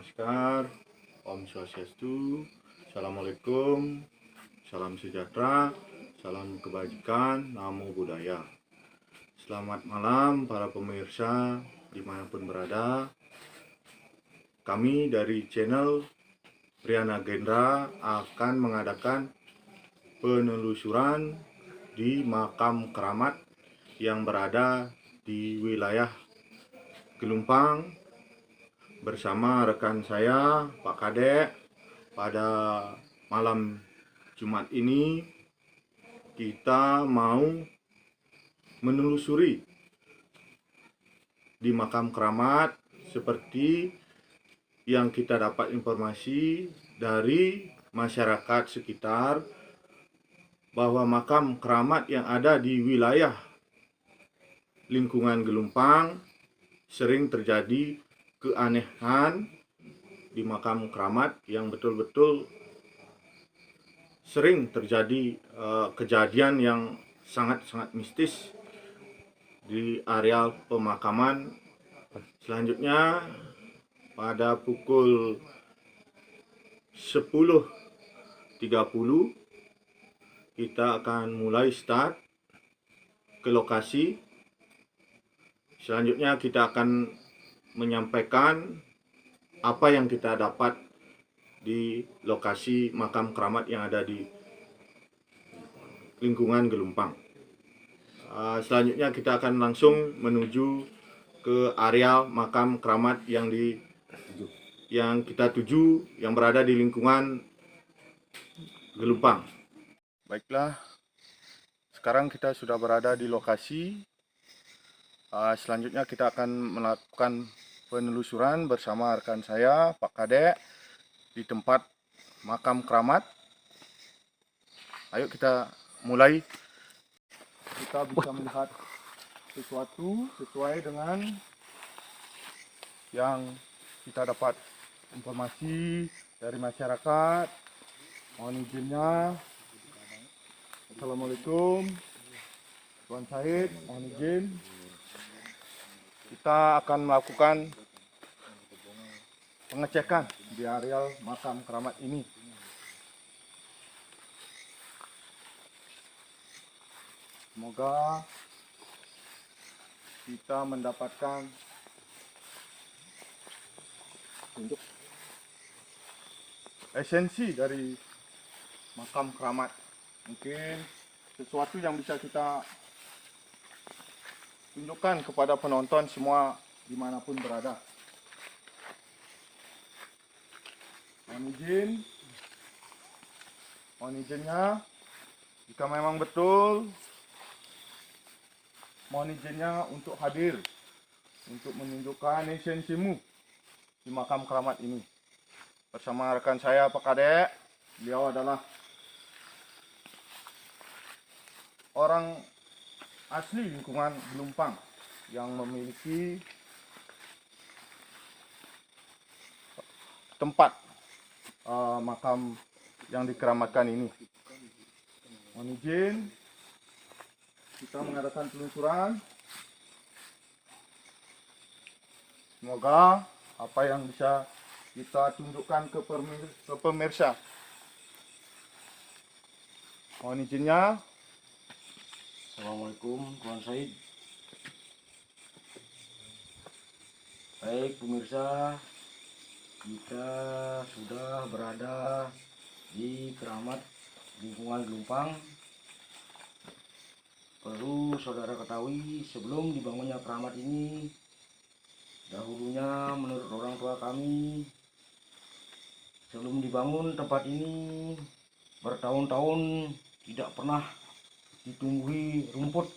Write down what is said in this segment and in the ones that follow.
Namaskar, Om Swastiastu, Assalamualaikum, salam sejahtera, salam kebajikan, Namo Buddhaya. Selamat malam para pemirsa dimanapun berada. Kami dari channel Priana Gendra akan mengadakan penelusuran di makam keramat yang berada di wilayah Gelumpang bersama rekan saya Pak Kadek. Pada malam Jumat ini kita mau menelusuri di makam keramat seperti yang kita dapat informasi dari masyarakat sekitar bahwa makam keramat yang ada di wilayah lingkungan Gelumpang sering terjadi keanehan di makam keramat yang betul-betul sering terjadi kejadian yang sangat-sangat mistis di areal pemakaman. Selanjutnya pada pukul 10.30 kita akan mulai start ke lokasi. Selanjutnya kita akan menyampaikan apa yang kita dapat di lokasi makam keramat yang ada di lingkungan Gelumpang. Selanjutnya kita akan langsung menuju ke area makam keramat yang kita tuju yang berada di lingkungan Gelumpang. Baiklah, sekarang kita sudah berada di lokasi. Selanjutnya kita akan melakukan penelusuran bersama rekan saya Pak Kadek di tempat makam keramat. Ayo kita mulai. Kita bisa melihat sesuatu sesuai dengan yang kita dapat informasi dari masyarakat. Mohon izinnya. Assalamualaikum Tuan Said, mohon izin. Kita akan melakukan pengecekan di areal makam keramat ini. Semoga kita mendapatkan untuk esensi dari makam keramat. Mungkin sesuatu yang bisa kita tunjukkan kepada penonton semua dimanapun berada. Mohon izinnya, jika memang betul, mohon izinnya untuk hadir untuk menunjukkan esensimu di makam keramat ini bersama rekan saya Pak Kadek. Beliau adalah orang asli lingkungan Gelumpang yang memiliki tempat makam yang dikeramatkan ini. Mohon izin kita mengadakan penelusuran. Semoga apa yang bisa kita tunjukkan ke pemirsa. Mohon izinnya. Assalamualaikum Tuan Said. Baik pemirsa, kita sudah berada di keramat lingkungan Gelumpang. Perlu saudara ketahui, sebelum dibangunnya keramat ini, dahulunya menurut orang tua kami, sebelum dibangun tempat ini bertahun-tahun tidak pernah ditumbuhi rumput,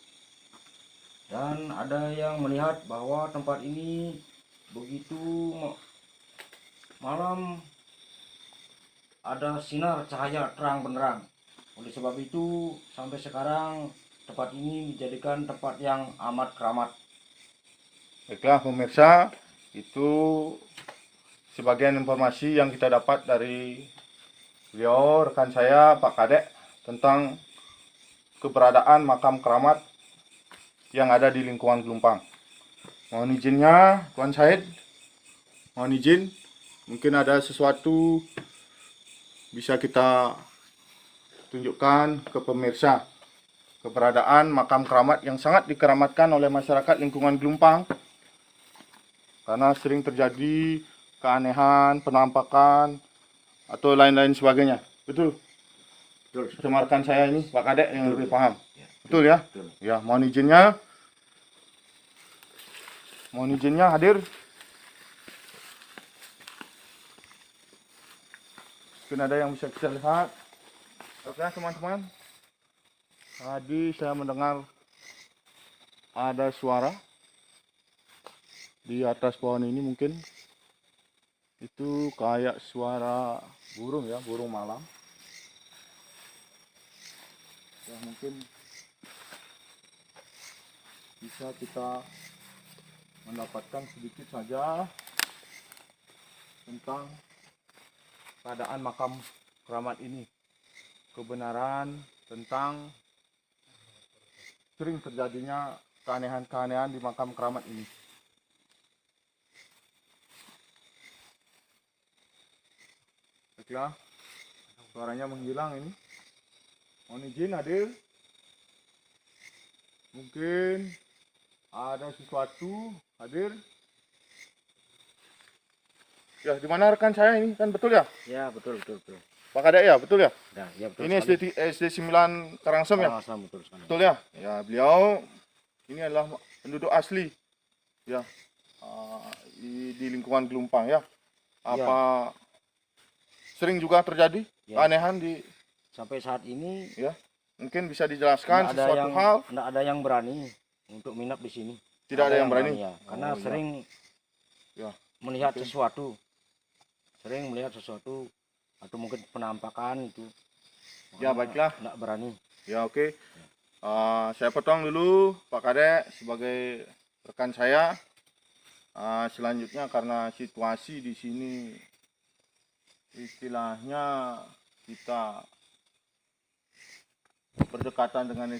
dan ada yang melihat bahwa tempat ini begitu malam ada sinar cahaya terang benderang. Oleh sebab itu sampai sekarang tempat ini dijadikan tempat yang amat keramat. Baiklah pemirsa, itu sebagian informasi yang kita dapat dari beliau rekan saya Pak Kadek tentang keberadaan makam keramat yang ada di lingkungan Gelumpang. Mohon izinnya Tuan Said, mohon izin mungkin ada sesuatu bisa kita tunjukkan ke pemirsa keberadaan makam keramat yang sangat dikeramatkan oleh masyarakat lingkungan Gelumpang, karena sering terjadi keanehan, penampakan atau lain-lain sebagainya. Betul? Betul. Semarkan saya ini Pak Kadek yang lebih paham. Ya, Betul ya? betul. Ya, mohon izinnya. Mohon izinnya hadir. Mungkin ada yang bisa kita lihat. Oke teman-teman. Tadi saya mendengar ada suara di atas pohon ini, mungkin itu kayak suara burung ya, burung malam. Ya mungkin bisa kita mendapatkan sedikit saja tentang keadaan makam keramat ini, kebenaran tentang sering terjadinya keanehan-keanehan di makam keramat ini. Baiklah, suaranya menghilang ini. Mohon izin hadir. Mungkin ada sesuatu hadir. Ya, di mana rekan saya ini? Kan betul ya? Ya, betul. Pak Kadek ya, betul ya? Ya, betul. Ini SD 9 Karangsem ya? Betul sekali. Betul ya? Ya, beliau ini adalah penduduk asli ya, di lingkungan Gelumpang ya. Apa sering juga terjadi keanehan di sampai saat ini ya? Mungkin bisa dijelaskan sesuatu hal? Tidak ada yang berani untuk menginap di sini. Tidak ada yang berani ya, karena sering ya melihat sesuatu, atau mungkin penampakan itu. Ya baiklah. Tidak berani. Ya oke. Saya potong dulu Pak Kadek sebagai rekan saya. Selanjutnya karena situasi di sini istilahnya kita berdekatan dengan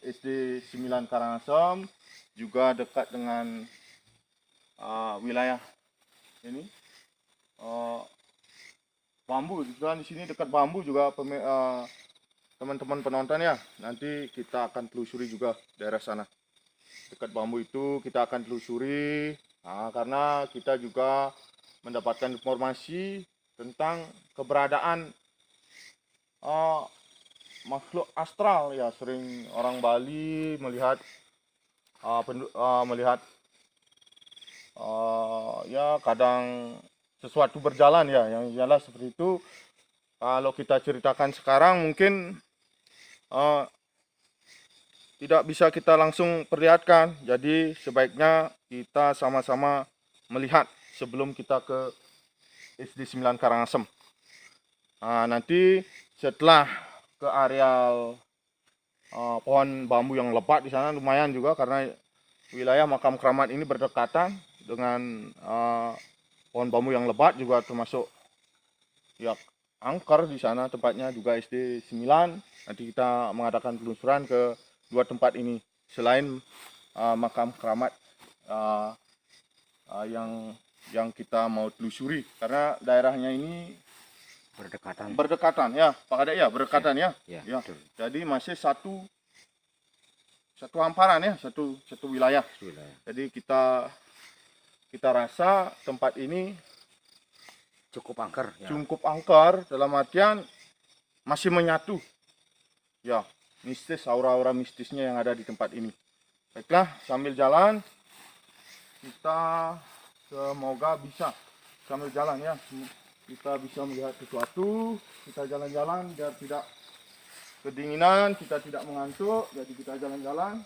SD 9 Karangasem, juga dekat dengan wilayah ini bambu juga di sini, dekat bambu juga teman-teman penonton ya. Nanti kita akan telusuri juga daerah sana. Dekat bambu itu kita akan telusuri karena kita juga mendapatkan informasi tentang keberadaan makhluk astral ya. Sering orang Bali melihat ya kadang sesuatu berjalan ya, yang jelas seperti itu. Kalau kita ceritakan sekarang mungkin tidak bisa kita langsung perlihatkan, jadi sebaiknya kita sama-sama melihat sebelum kita ke SD 9 Karangasem. Nanti setelah ke areal pohon bambu yang lebat di sana, lumayan juga karena wilayah makam keramat ini berdekatan dengan pohon bambu yang lebat, juga termasuk ya angker di sana tempatnya juga SD 9. Nanti kita mengadakan penelusuran ke dua tempat ini selain makam keramat yang kita mau telusuri, karena daerahnya ini berdekatan ya Pak Kadek ya, berdekatan ya. Jadi masih satu hamparan ya, satu wilayah. Jadi kita rasa tempat ini cukup angker ya. Cukup angker dalam artian masih menyatu ya, mistis, aura-aura mistisnya yang ada di tempat ini. Baiklah, sambil jalan kita semoga bisa sambil jalan ya, kita bisa melihat sesuatu. Kita jalan-jalan biar tidak kedinginan, kita tidak mengantuk, jadi kita jalan-jalan.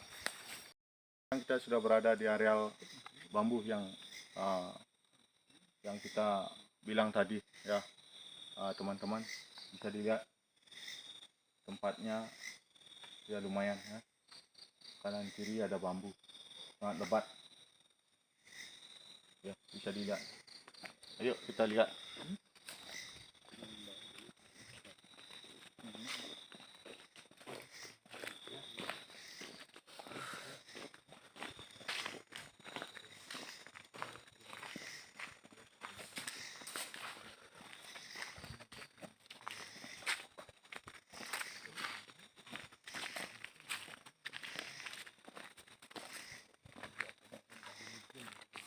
Kita sudah berada di areal bambu yang kita bilang tadi ya, teman-teman bisa dilihat tempatnya ya, lumayan ya. Kanan kiri ada bambu sangat lebat ya, bisa dilihat. Ayo kita lihat.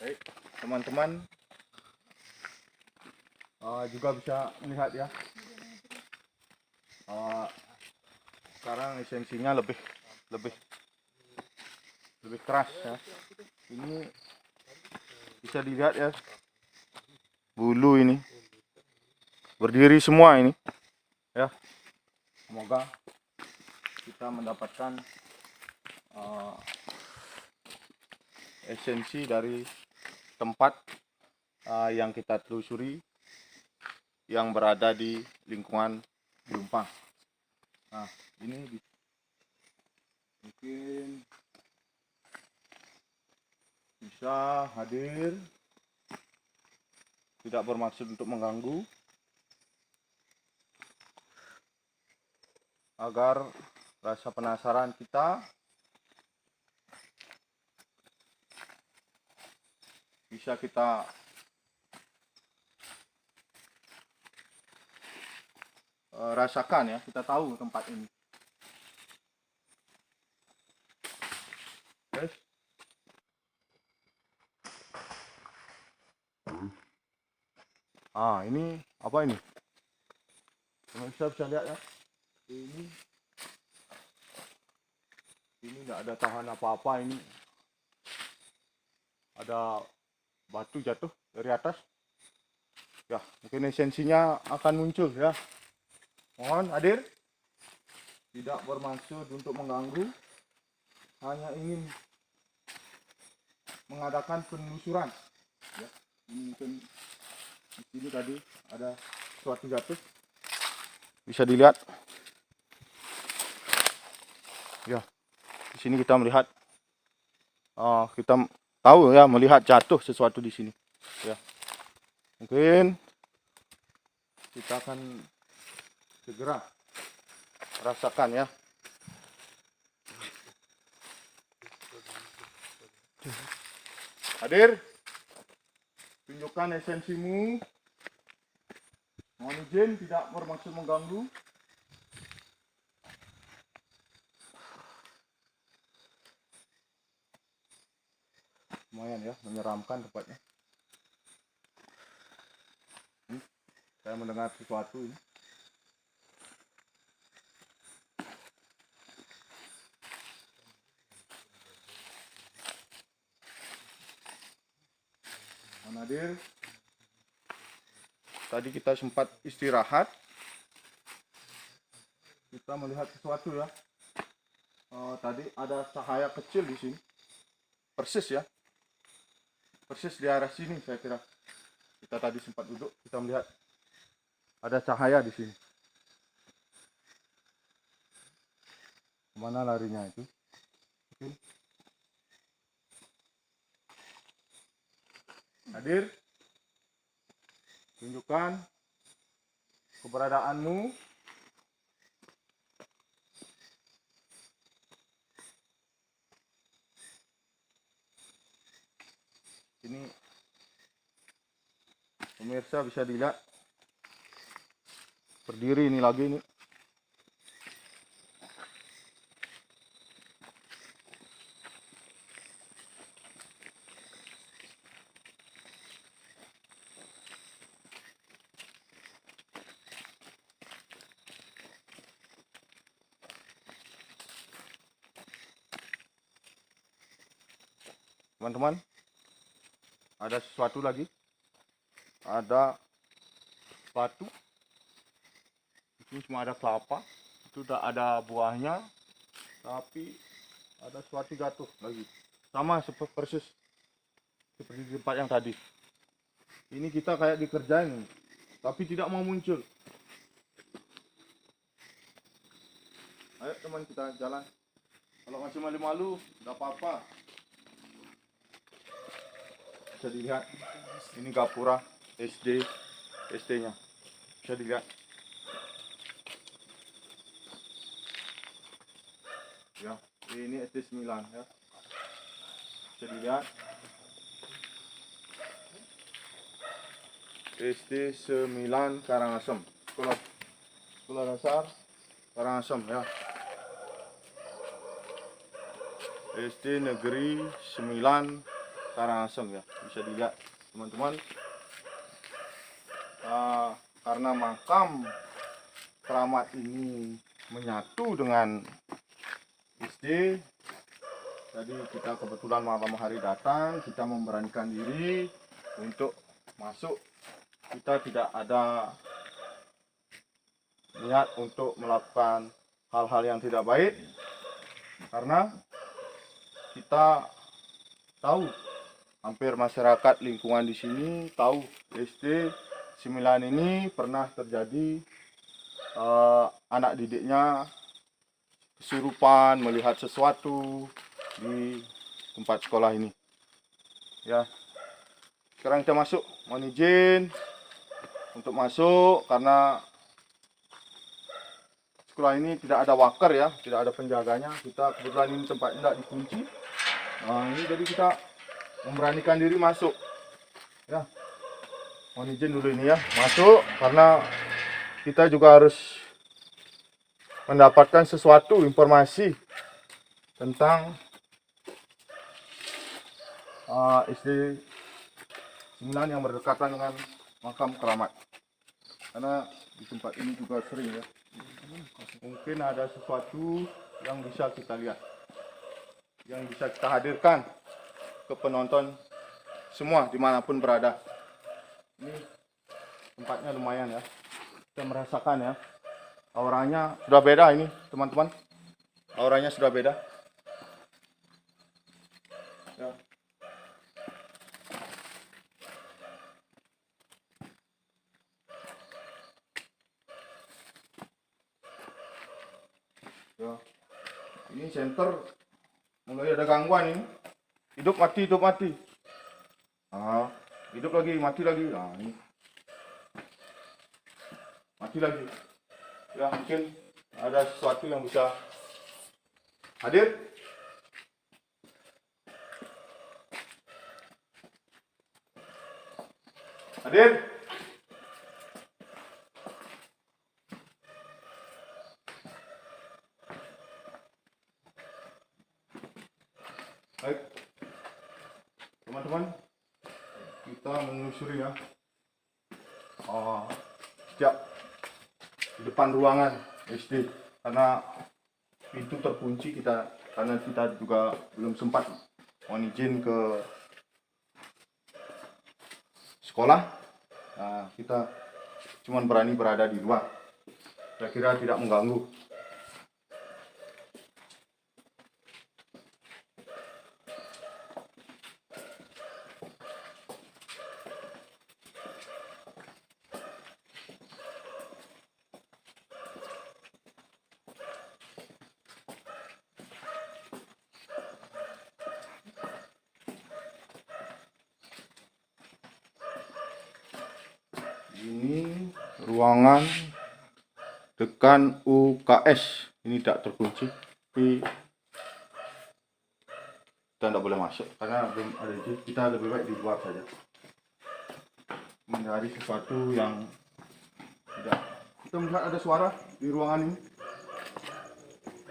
Baik, teman-teman juga bisa melihat ya. Sekarang esensinya lebih keras ya. Ini bisa dilihat ya, bulu ini berdiri semua ini ya. Semoga kita mendapatkan esensi dari tempat yang kita telusuri yang berada di lingkungan Lumpang. Nah, ini mungkin bisa hadir, tidak bermaksud untuk mengganggu, agar rasa penasaran kita bisa kita rasakan ya, kita tahu tempat ini. Yes. Ini apa ini? Pemirsa bisa lihat ya. Ini tidak ada tahan apa-apa ini. Ada batu jatuh dari atas. Ya, mungkin esensinya akan muncul ya. Mohon hadir. Tidak bermaksud untuk mengganggu. Hanya ingin mengadakan penelusuran. Ya, ini mungkin di sini tadi ada suatu jatuh. Bisa dilihat. Ya, di sini kita melihat, kita tahu ya, melihat jatuh sesuatu di sini. Ya, mungkin kita akan segera rasakan ya. Hadir, tunjukkan esensimu. Mohon izin, tidak bermaksud mengganggu. Lumayan ya, menyeramkan tempatnya. Saya mendengar sesuatu ini. Hadir. Tadi kita sempat istirahat. Kita melihat sesuatu ya. Tadi ada cahaya kecil di sini. Persis ya. Persis di arah sini saya kira. Kita tadi sempat duduk, kita melihat ada cahaya di sini. Kemana larinya itu? Oke. Hadir, tunjukkan keberadaanmu. Ini pemirsa bisa dilihat, berdiri ini lagi nih. Teman-teman, ada sesuatu lagi. Ada batu. Ini cuma ada kelapa. Itu udah ada buahnya, tapi ada sesuatu jatuh lagi. Sama persis seperti di tempat yang tadi. Ini kita kayak dikerjain, tapi tidak mau muncul. Ayo teman, kita jalan. Kalau masih malu-malu, nggak apa-apa. Bisa dilihat, ini Gapura SD-nya. Bisa dilihat. Ya, ini SD 9 ya. Bisa dilihat. SD 9 Karangasem. Sekolah dasar Karangasem ya. SD Negeri 9 Karangasem ya, bisa dilihat teman-teman. Karena makam keramat ini menyatu dengan SD, jadi kita kebetulan malam hari datang, kita memberanikan diri untuk masuk. Kita tidak ada niat untuk melakukan hal-hal yang tidak baik, karena kita tahu, hampir masyarakat lingkungan di sini tahu SD 9 ini pernah terjadi anak didiknya kesurupan melihat sesuatu di tempat sekolah ini. Ya, sekarang kita masuk. Mohon izin untuk masuk karena sekolah ini tidak ada wakar ya, tidak ada penjaganya. Kita kebetulan ini tempat tidak dikunci. Nah, ini jadi kita memberanikan diri masuk. Ya, mohon izin dulu ini ya, masuk karena kita juga harus mendapatkan sesuatu informasi tentang SD 9 yang berdekatan dengan makam keramat. Karena di tempat ini juga sering ya, mungkin ada sesuatu yang bisa kita lihat, yang bisa kita hadirkan ke penonton semua dimanapun berada. Ini tempatnya lumayan ya, kita merasakan ya, auranya sudah beda ini teman-teman, auranya sudah beda ya. Ya, ini center mulai ada gangguan ini, hidup mati, hidup lagi, mati lagi. Nah, ini mati lagi ya, mungkin ada sesuatu yang bisa hadir. Baik teman-teman, kita menelusuri ya, setiap di depan ruangan SD, karena pintu terkunci karena kita juga belum sempat mohon izin ke sekolah. Nah, kita cuma berani berada di luar, saya kira tidak mengganggu. Ini ruangan dekan UKS, ini tidak terkunci, tapi kita tidak boleh masuk karena belum ada izin. Kita lebih baik di luar saja, menghindari sesuatu yang tidak. Kita melihat ada suara di ruangan ini,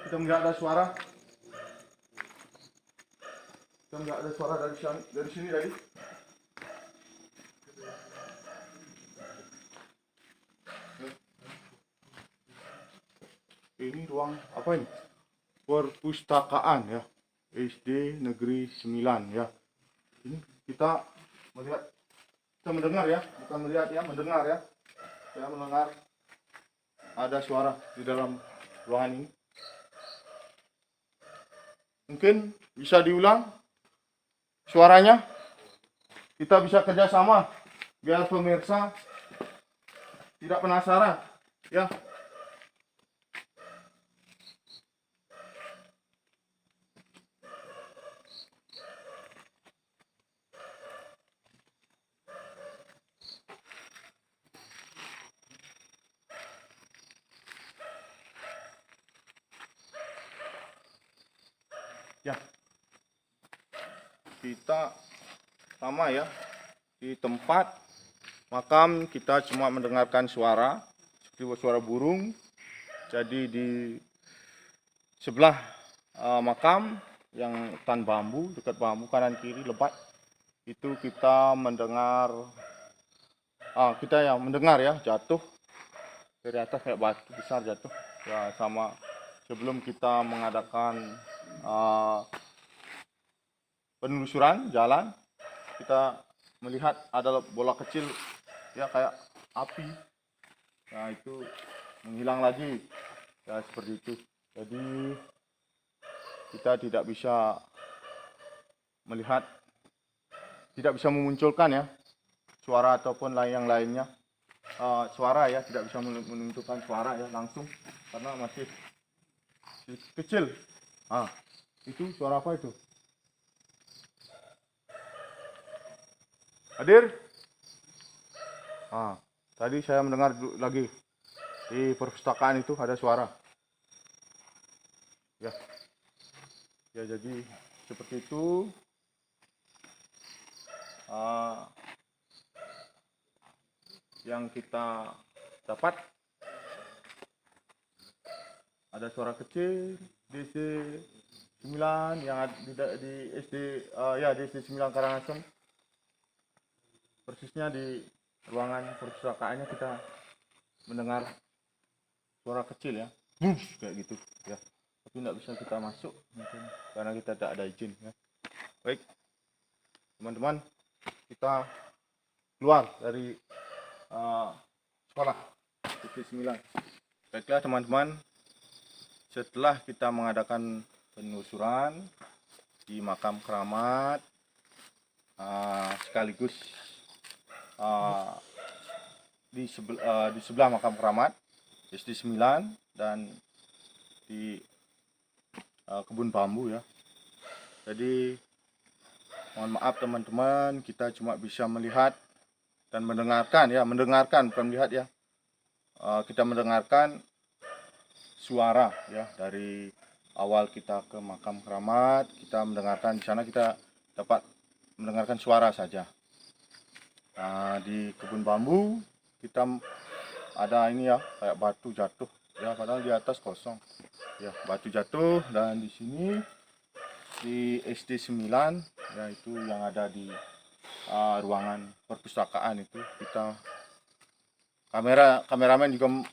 kita melihat ada suara, dari sini tadi. Ini ruang apa ini? Perpustakaan ya, SD Negeri 9 ya. Ini kita melihat, kita mendengar ya, bukan melihat ya, mendengar ya. Saya mendengar ada suara di dalam ruangan ini. Mungkin bisa diulang suaranya, kita bisa kerjasama biar pemirsa tidak penasaran ya. Ya, kita sama ya, di tempat makam kita cuma mendengarkan suara seperti suara burung. Jadi di sebelah makam yang hutan bambu, dekat bambu kanan kiri lebat, itu kita mendengar ya jatuh dari atas kayak batu besar jatuh ya, sama sebelum kita mengadakan penelusuran jalan, kita melihat ada bola kecil ya kayak api. Nah itu menghilang lagi ya, seperti itu. Jadi kita tidak bisa melihat, tidak bisa memunculkan ya suara ataupun yang lainnya. Suara ya, tidak bisa menentukan suara ya langsung karena masih kecil. Itu suara apa itu? Hadir? Tadi saya mendengar lagi di perpustakaan itu ada suara. Ya, jadi seperti itu. Yang kita dapat ada suara kecil di SD 9 yang ada di SD di SD 9 Karangasem, persisnya di ruangan perpustakaannya kita mendengar suara kecil ya, kayak gitu ya, tapi tidak bisa kita masuk mungkin karena kita tidak ada izin ya. Baik teman-teman, kita keluar dari sekolah SD 9. Baiklah teman-teman, setelah kita mengadakan penelusuran di makam keramat sekaligus di sebelah makam keramat SD 9 dan di kebun bambu ya. Jadi mohon maaf teman-teman, kita cuma bisa melihat dan mendengarkan ya, bukan melihat ya. Kita mendengarkan suara ya dari awal kita ke makam keramat, kita mendengarkan di sana, kita dapat mendengarkan suara saja. Di kebun bambu kita ada ini ya, kayak batu jatuh ya, padahal di atas kosong ya, batu jatuh. Dan di sini di SD 9 ya, itu yang ada di ruangan perpustakaan itu, kita kameramen juga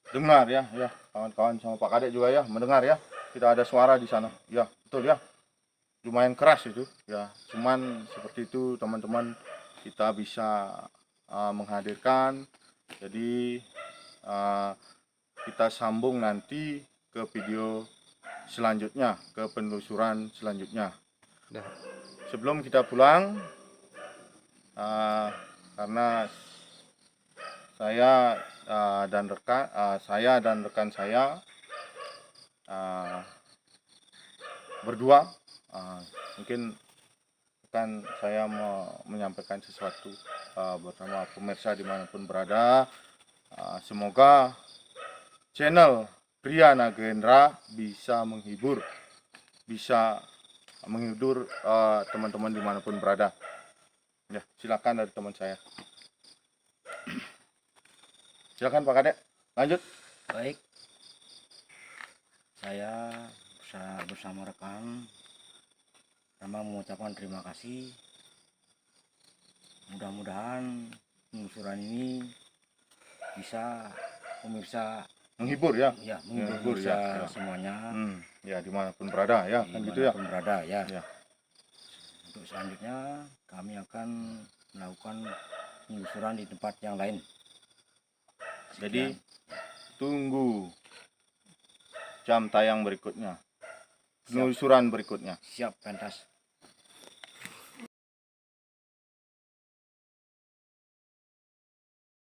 dengar ya, kawan-kawan sama Pak Kadek juga ya mendengar ya, tidak ada suara di sana ya, betul ya, lumayan keras itu ya. Cuman seperti itu teman-teman, kita bisa menghadirkan. Jadi kita sambung nanti ke video selanjutnya, ke penelusuran selanjutnya. Sebelum kita pulang, karena saya dan rekan saya berdua, mungkin kan saya mau menyampaikan sesuatu bersama pemirsa dimanapun berada. Semoga channel Pria Nagendra bisa menghibur teman-teman dimanapun berada ya. Silakan dari teman saya. Silakan Pak Kadek, lanjut. Baik, saya bersama rekan pertama mengucapkan terima kasih. Mudah-mudahan penelusuran ini bisa pemirsa Menghibur ya, menghibur pemirsa semuanya ya dimanapun berada ya, kan gitu ya. Berada ya. Untuk selanjutnya kami akan melakukan penelusuran di tempat yang lain. Jadi tunggu jam tayang berikutnya, penelusuran berikutnya. Siap, pentas.